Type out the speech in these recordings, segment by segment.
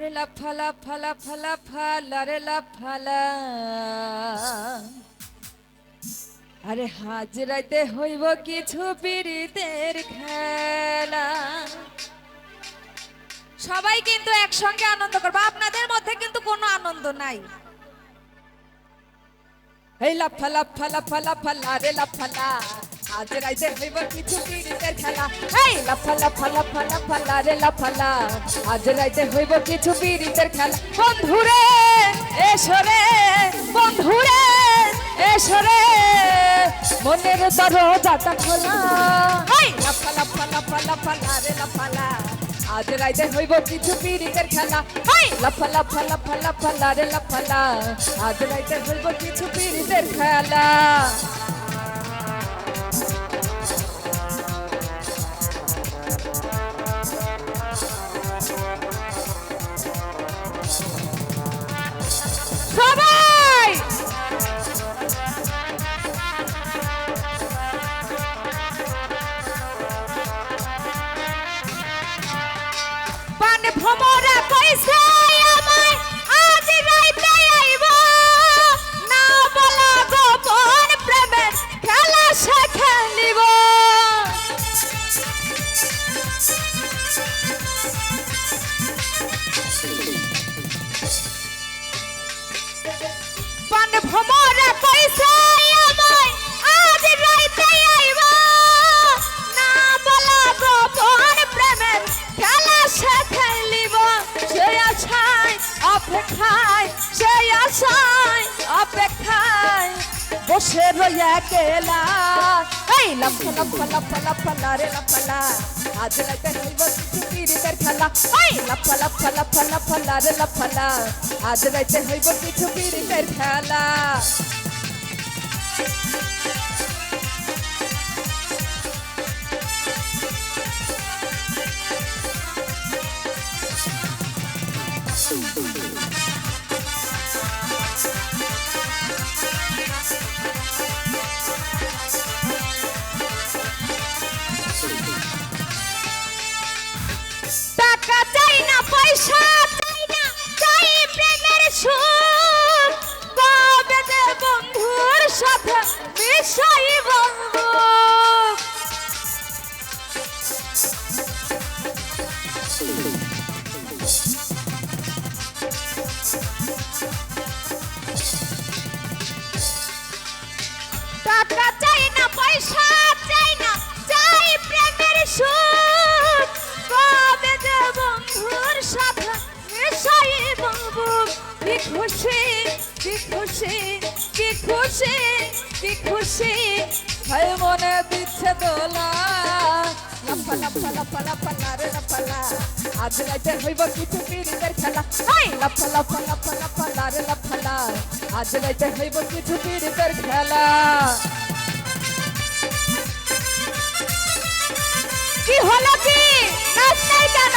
আরে লাফা লাফা লাফা লাফা লারে লাফালা, আরে হাজরাইতে হইব কিছু পীড়িতের খেলা। সবাই কিন্তু একসঙ্গে আনন্দ করবো, আপনাদের মধ্যে কিন্তু কোনো আনন্দ নাই। এই লাফা লাফা লাফা লাফা লারে লাফালা, আজ রাইতে হইব কিছু পীড়িতের খেলা। এই লাফা লাফা লাফা লাফা লারে লাফালা, আজ রাইতে হইব কিছু পীড়িতের খেলা। বন্ধুরে এসো রে, বন্ধুরে এসো রে, মনের দরজাটা খোলা। এই লাফা লাফা লাফা লাফা লারে লাফালা, আজ রাইতে হইব কিছু পীড়িতের খেলা। এই লাফা লাফা লাফা লাফা লারে লাফালা, আজ রাইতে হইব কিছু পীড়িতের খেলা। সবাই পান ভ্রমরা কইছে আমায় আজ রাইতে আইব, না বলা গোপন প্রেমের খেলা সে খেলিব। পান ভ্রমরা কইছে আমায় আজ রাইতে আইব, না বলা গোপন প্রেমের খেলা সে খেলিব। সে আশায় অপেক্ষায়, সে আশায় অপেক্ষায় বসে রইয়া গেলা। এই লাফা লাফা লাফা লাফা লারে লাফালা, আজ রাইতে হইব কিছু পীড়িতের খেলা। এই লাফা লাফা লাফা লাফা লারে লাফালা, আজ রাইতে হইব কিছু পীড়িতের খেলা। টাকা চাই না, পয়সা চাই না, চাই প্রেমের সুখ। কবে যে বন্ধুর সাথে মিশাই বন্ধু। টাকা চাই না, পয়সা চাই না, চাই প্রেমের সুখ। কবে যে বন্ধুর সাথে মিশাই বলবো। কি খুশি, কি খুশি, কি খুশি, কি খুশি, হয় মনে দিচ্ছে দোলা। লাফা লাফা লাফা লাফা লারে লাফালা, আজ রাইতে হইব কিছু পীড়িতের খেলা। এই লাফা লাফা লাফা লাফা লারে লাফালা, আজ রাইতে হইব কিছু পীড়িতের খেলা। কি হলো কি, নাচ নাই কেন?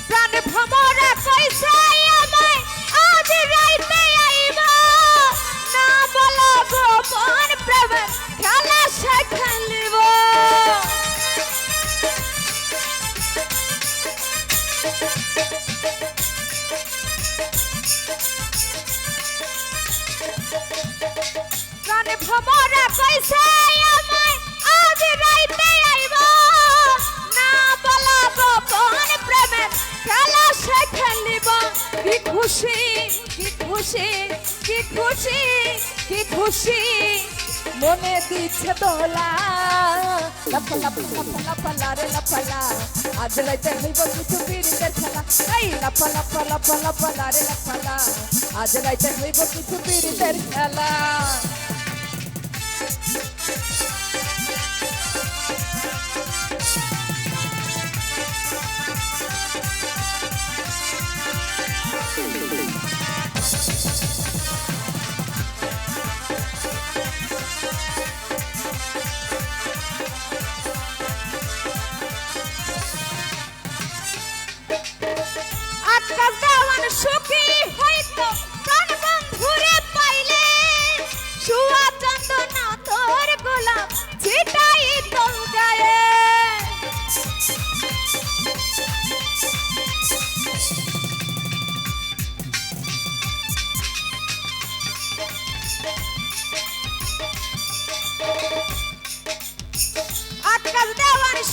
প্রাণ ভ্রমরা কইছে আমায় আজ রাইতে আইব, না বলা গোপন প্রেমের খেলা সে খেলিব। প্রাণ ভ্রমরা কইছে আমায় আজ রাইতে আইব, না বলা গোপন প্রেমের খেলা সে খেলিব। কি খুশি, কি খুশি, কি খুশি, কি খুশি, মনে দিচ্ছে দোলা। লাফা লাফা লাফা লাফা লারে লাফালা, আজ রাইতে হইব কিছু পীড়িতের খেলা। এই লাফা লাফা লাফা লাফা লারে লাফালা, আজ রাইতে হইব কিছু পীড়িতের খেলা।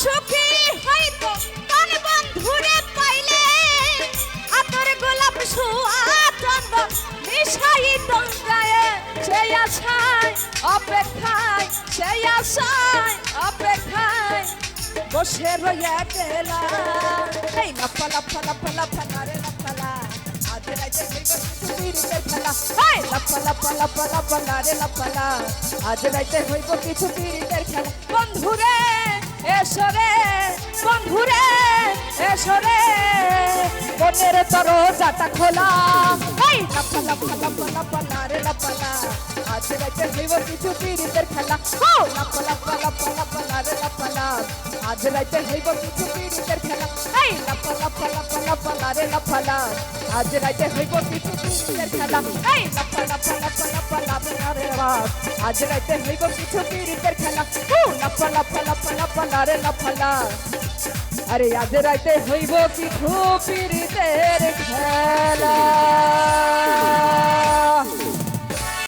সুখী হইতো কোন বন্ধুরে পাইলে আতর গোলাপ ছোঁয়া চন্দন মিশাইত গায়ে সেই আশায় অপেক্ষায় সেই আশায় অপেক্ষায় বসে রইয়া গেলাম এই লাফা লাফা লাফা লাফা না রে লাফা লা আজ রাইতে হইব কিছু পিরিতের খেলা এই লাফা লাফা লাফা লাফা না রে লাফা লা আজ রাইতে হইব কিছু পিরিতের খেলা বন্ধুরে এসো রে বন্ধুরে এসো রে মনের দরজাটা খোলা এই লাফা লাফা লাফা লাফা না রে লাফা লা আজ রাইতে হইব কিছু পিরিতের খেলা ও লাফা লাফা লাফা লাফা না রে লাফা লা আজ রাইতে হইব কিছু পিরিতের খেলা এই লাফা লাফা লাফা লাফা না রে লাফা লা আজ রাইতে হইব কিছু পিরিতের খেলা এই লাফা লাফা লাফা লাফা লাফা না রে বাপ আজ রাইতে হইব কিছু পিরিতের খেলা ও লাফা লাফা লাফা লাফা না রে লাফা লা আরে আজ রাইতে হইব কিছু পিরিতের খেলা